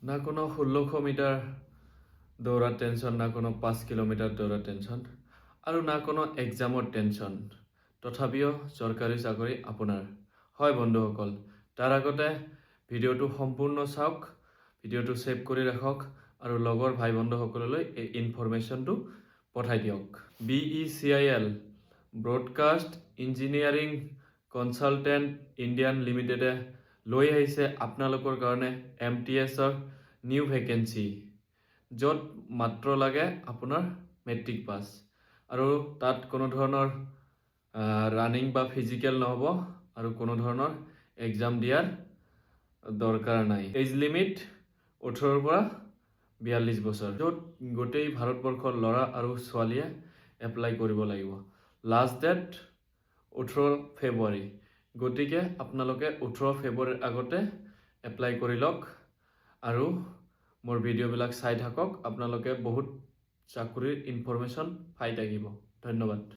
না কোনো 1600 metre দৌড়াৰ tension, না কোনো 5 কিলোমিটাৰ দৌড়াৰ টেনশন, আৰু না কোনো এক্সামৰ টেনশন। তথাপিও চৰকাৰী চাকৰি আপোনাৰ হয় বন্ধুসকল। তাৰ আগতে ভিডিঅ'টো সম্পূৰ্ণ চাওক, ভিডিঅ'টো ছেভ কৰি ৰাখক আৰু লগৰ ভাই বন্ধুসকললৈ এই ইনফৰমেশ্যনটো পঠাই দিয়ক। BECIL broadcast engineering consultant Indian লিমিটেডে লৈ আহিছে আপোনালোকৰ কাৰণে MTSৰ নিউ ভেকেঞ্চি, য'ত মাত্ৰ লাগে আপোনাৰ মেট্ৰিক পাছ, আৰু তাত কোনো ধৰণৰ ৰানিং বা ফিজিকেল নহ'ব আৰু কোনো ধৰণৰ এক্সাম দিয়াৰ দৰকাৰ নাই। এজ লিমিট 18ৰ পৰা 42 বছৰ, য'ত গোটেই ভাৰতবৰ্ষৰ ল'ৰা আৰু ছোৱালীয়ে এপ্লাই কৰিব লাগিব। লাষ্ট ডেট 18 ফেব্ৰুৱাৰী, গতিকে আপোনালোকে 18 ফেব্ৰুৱাৰীৰ আগতে এপ্লাই কৰি লওক আৰু মোৰ ভিডিঅ'বিলাক চাই থাকক। আপোনালোকে বহুত চাকৰিৰ ইনফৰমেশ্যন পাই থাকিব। ধন্যবাদ।